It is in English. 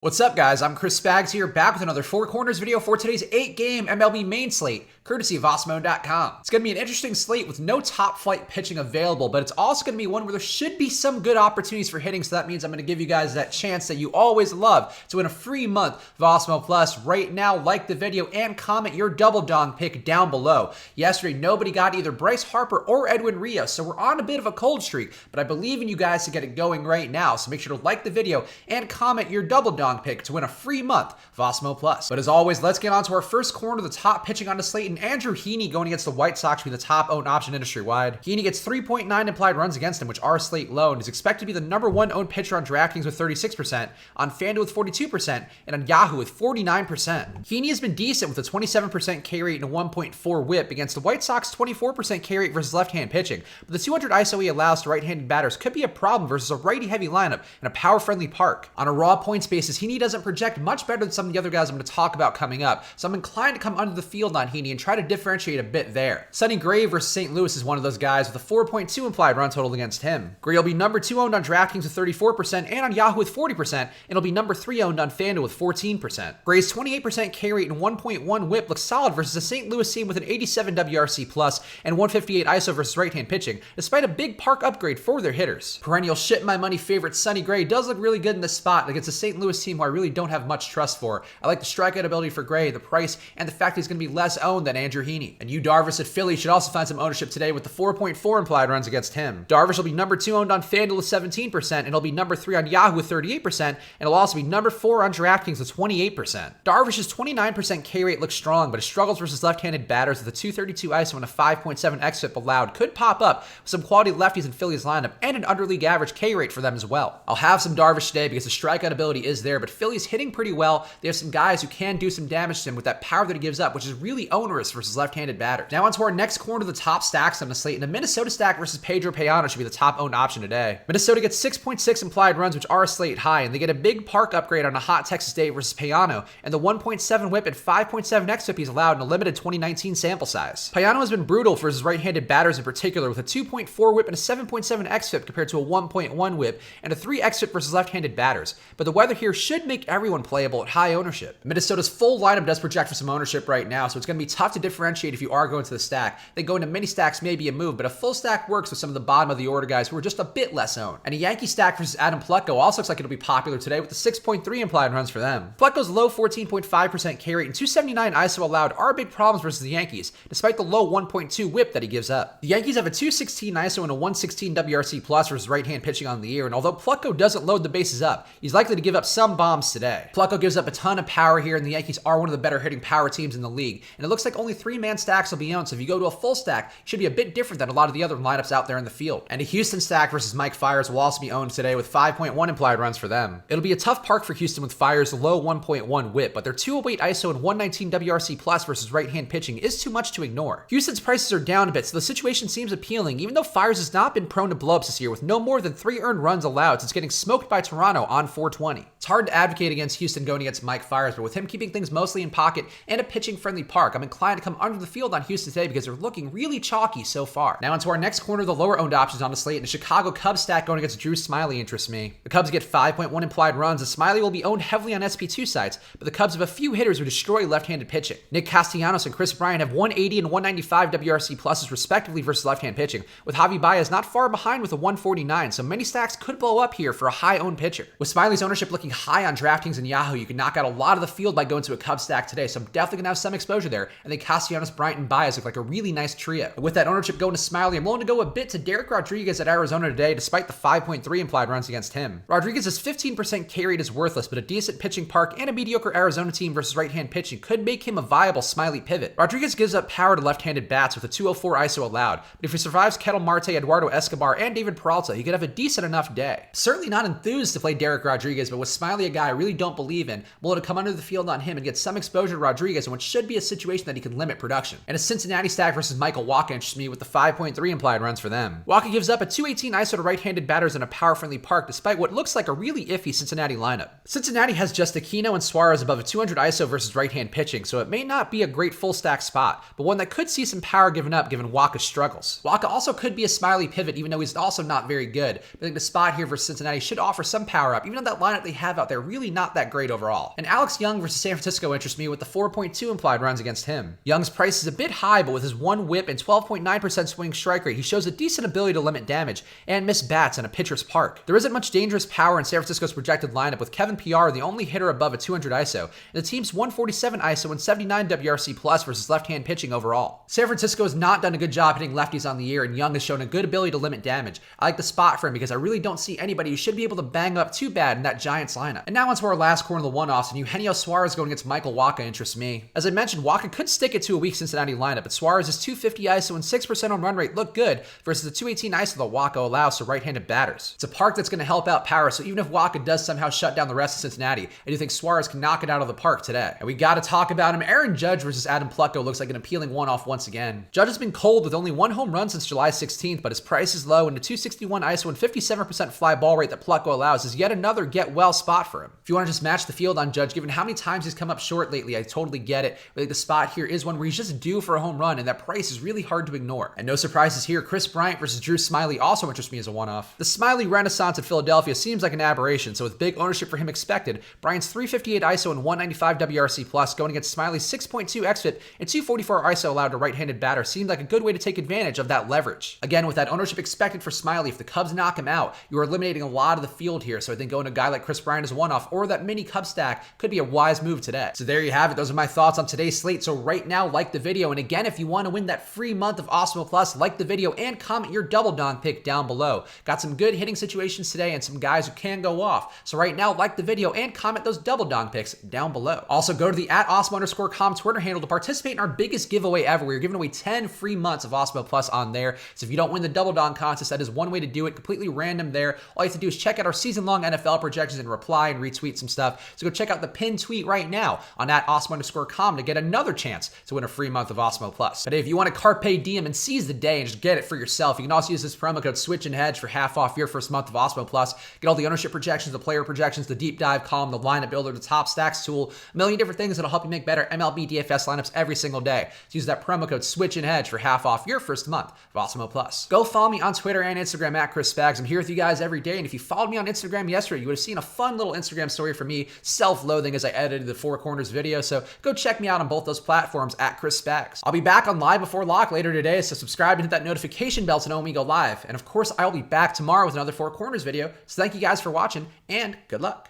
What's up, guys? I'm Chris Spags here, back with another Four Corners video for today's 8-game MLB main slate, courtesy of Osmo.com. It's going to be an interesting slate with no top-flight pitching available, but it's also going to be one where there should be some good opportunities for hitting, so that means I'm going to give you guys that chance that you always love to win a free month of Osmo Plus. Right now, like the video and comment your double dong pick down below. Yesterday, nobody got either Bryce Harper or Edwin Rios, so we're on a bit of a cold streak, but I believe in you guys to get it going right now, so make sure to like the video and comment your double dong pick to win a free month of Osmo Plus. But as always, let's get on to our first corner, the top pitching on the slate, and Andrew Heaney going against the White Sox being the top owned option industry-wide. Heaney gets 3.9 implied runs against him, which are slate low, and is expected to be the number one owned pitcher on DraftKings with 36%, on FanDuel with 42%, and on Yahoo with 49%. Heaney has been decent with a 27% K rate and a 1.4 whip against the White Sox 24% K rate versus left-hand pitching, but the 200 ISO he allows to right-handed batters could be a problem versus a righty-heavy lineup in a power-friendly park. On a raw points basis, Heaney doesn't project much better than some of the other guys I'm going to talk about coming up, so I'm inclined to come under the field on Heaney and try to differentiate a bit there. Sonny Gray versus St. Louis is one of those guys with a 4.2 implied run total against him. Gray will be number 2 owned on DraftKings with 34% and on Yahoo with 40%, and he'll be number 3 owned on FanDuel with 14%. Gray's 28% K rate and 1.1 whip looks solid versus a St. Louis team with an 87 WRC plus and 158 ISO versus right-hand pitching, despite a big park upgrade for their hitters. Perennial shit my money favorite Sonny Gray does look really good in this spot against a St. Louis team who I really don't have much trust for. I like the strikeout ability for Gray, the price, and the fact he's going to be less owned than Andrew Heaney. And Yu Darvish at Philly should also find some ownership today with the 4.4 implied runs against him. Darvish will be number 2 owned on FanDuel with 17%, and he'll be number 3 on Yahoo with 38%, and he'll also be number 4 on DraftKings with 28%. Darvish's 29% K rate looks strong, but his struggles versus left-handed batters with a 232 ISO and a 5.7 xFIP allowed could pop up with some quality lefties in Philly's lineup and an under-league average K rate for them as well. I'll have some Darvish today because the strikeout ability is there, but Philly's hitting pretty well. They have some guys who can do some damage to him with that power that he gives up, which is really onerous versus left-handed batters. Now on to our next corner, the top stacks on the slate, and the Minnesota stack versus Pedro Payano should be the top owned option today. Minnesota gets 6.6 implied runs, which are a slate high, and they get a big park upgrade on a hot Texas day versus Payano, and the 1.7 whip and 5.7 xFIP he's allowed in a limited 2019 sample size. Payano has been brutal for his right-handed batters in particular, with a 2.4 whip and a 7.7 xFIP compared to a 1.1 whip and a 3 xFIP versus left-handed batters, but the weather here should make everyone playable at high ownership. Minnesota's full lineup does project for some ownership right now, so it's going to be tough to differentiate if you are going to the stack. Then going to mini stacks may be a move, but a full stack works with some of the bottom of the order guys who are just a bit less owned. And a Yankee stack versus Adam Plutko also looks like it'll be popular today with the 6.3 implied runs for them. Plutko's low 14.5% K rate and 279 ISO allowed are big problems versus the Yankees, despite the low 1.2 whip that he gives up. The Yankees have a 216 ISO and a 116 WRC plus versus right-hand pitching on the year, and although Plutko doesn't load the bases up, he's likely to give up some bombs today. Plutko gives up a ton of power here, and the Yankees are one of the better hitting power teams in the league, and it looks like only 3-man stacks will be owned, so if you go to a full stack, it should be a bit different than a lot of the other lineups out there in the field. And a Houston stack versus Mike Fiers will also be owned today with 5.1 implied runs for them. It'll be a tough park for Houston with Fiers' low 1.1 whip, but their 208 ISO and 119 WRC plus versus right-hand pitching is too much to ignore. Houston's prices are down a bit, so the situation seems appealing, even though Fiers has not been prone to blowups this year with no more than 3 earned runs allowed since getting smoked by Toronto on 420. It's hard to advocate against Houston going against Mike Fiers, but with him keeping things mostly in pocket and a pitching-friendly park, I'm inclined to come under the field on Houston today because they're looking really chalky so far. Now into our next corner, the lower-owned options on the slate, and the Chicago Cubs stack going against Drew Smyly interests me. The Cubs get 5.1 implied runs, and Smyly will be owned heavily on SP2 sites, but the Cubs have a few hitters who destroy left-handed pitching. Nick Castellanos and Chris Bryant have 180 and 195 WRC pluses respectively versus left-hand pitching, with Javi Baez not far behind with a 149, so many stacks could blow up here for a high-owned pitcher. With Smyly's ownership looking high on DraftKings and Yahoo, you can knock out a lot of the field by going to a Cubs stack today, so I'm definitely going to have some exposure there, and then Castellanos, Bryant, and Baez look like a really nice trio. With that ownership going to Smyly, I'm willing to go a bit to Derek Rodriguez at Arizona today, despite the 5.3 implied runs against him. Rodriguez's 15% K rate is worthless, but a decent pitching park and a mediocre Arizona team versus right-hand pitching could make him a viable Smyly pivot. Rodriguez gives up power to left-handed bats with a 204 ISO allowed, but if he survives Ketel Marte, Eduardo Escobar, and David Peralta, he could have a decent enough day. Certainly not enthused to play Derek Rodriguez, but with Smyly a guy I really don't believe in, I'm willing to come under the field on him and get some exposure to Rodriguez in what should be a situation that he can limit production. And a Cincinnati stack versus Michael Wacha interests me with the 5.3 implied runs for them. Wacha gives up a 218 ISO to right-handed batters in a power-friendly park despite what looks like a really iffy Cincinnati lineup. Cincinnati has just Aquino and Suarez above a 200 ISO versus right-hand pitching, so it may not be a great full stack spot, but one that could see some power given up given Wacha's struggles. Wacha also could be a Smiley pivot, even though he's also not very good. But I think the spot here versus Cincinnati should offer some power up, even though that lineup they have out there really not that great overall. And Alex Young versus San Francisco interests me with the 4.2 implied runs against him. Young's price is a bit high, but with his 1 whip and 12.9% swing strike rate, he shows a decent ability to limit damage and miss bats in a pitcher's park. There isn't much dangerous power in San Francisco's projected lineup, with Kevin PR the only hitter above a 200 ISO, and the team's 147 ISO and 79 WRC plus versus left-hand pitching overall. San Francisco has not done a good job hitting lefties on the year, and Young has shown a good ability to limit damage. I like the spot for him because I really don't see anybody who should be able to bang up too bad in that Giants lineup. And now onto our last corner of the one-offs, and Eugenio Suarez going against Michael Wacha interests me. As I mentioned, Wacha could stick it to a weak Cincinnati lineup, but Suarez's 250 ISO and 6% on run rate look good versus the 218 ISO that Wacha allows to right-handed batters. It's a park that's going to help out power, so even if Wacha does somehow shut down the rest of Cincinnati, I do think Suarez can knock it out of the park today. And we got to talk about him. Aaron Judge versus Adam Plutko looks like an appealing one-off once again. Judge has been cold with only 1 home run since July 16th, but his price is low, and the 261 ISO and 57% fly ball rate that Plutko allows is yet another get-well spot for him. If you want to just match the field on Judge, given how many times he's come up short lately, I totally get it. But the spot here is one where he's just due for a home run, and that price is really hard to ignore. And no surprises here, Chris Bryant versus Drew Smyly also interests me as a one-off. The Smyly renaissance at Philadelphia seems like an aberration, so with big ownership for him expected, Bryant's 358 ISO and 195 WRC plus going against Smyly's 6.2 xFIP and 244 ISO allowed to right-handed batter seemed like a good way to take advantage of that leverage. Again, with that ownership expected for Smyly, if the Cubs knock him out, you are eliminating a lot of the field here, so I think going to a guy like Chris Bryant as a one-off or that mini Cub stack could be a wise move today. So there you have it. Those are my thoughts on today's slate. So right now, like the video, and again, if you want to win that free month of Awesemo Plus, like the video and comment your double donk pick down below. Got some good hitting situations today and some guys who can go off. So right now, like the video and comment those double donk picks down below. Also, go to the @Awesemo_com Twitter handle to participate in our biggest giveaway ever. We're giving away 10 free months of Awesemo Plus on there. So if you don't win the double donk contest, that is one way to do it. Completely random there. All you have to do is check out our season-long NFL projections and reply and retweet some stuff. So go check out the pinned tweet right now on @Awesemo_com to get another chance to win a free month of Awesemo Plus. But hey, if you want to carpe diem and seize the day and just get it for yourself, you can also use this promo code Switch and Hedge for half off your first month of Awesemo Plus. Get all the ownership projections, the player projections, the deep dive column, the lineup builder, the top stacks tool, a million different things that'll help you make better MLB DFS lineups every single day. So use that promo code Switch and Hedge for half off your first month of Awesemo Plus. Go follow me on Twitter and Instagram @ChrisSpags. I'm here with you guys every day, and if you followed me on Instagram yesterday, you would have seen a fun little Instagram story from me self-loathing as I edited the Four Corners video. So go check me out on both those platforms @ChrisSpags. I'll be back on Live Before Lock later today, so subscribe and hit that notification bell to know when we go live. And of course, I'll be back tomorrow with another Four Corners video. So thank you guys for watching, and good luck.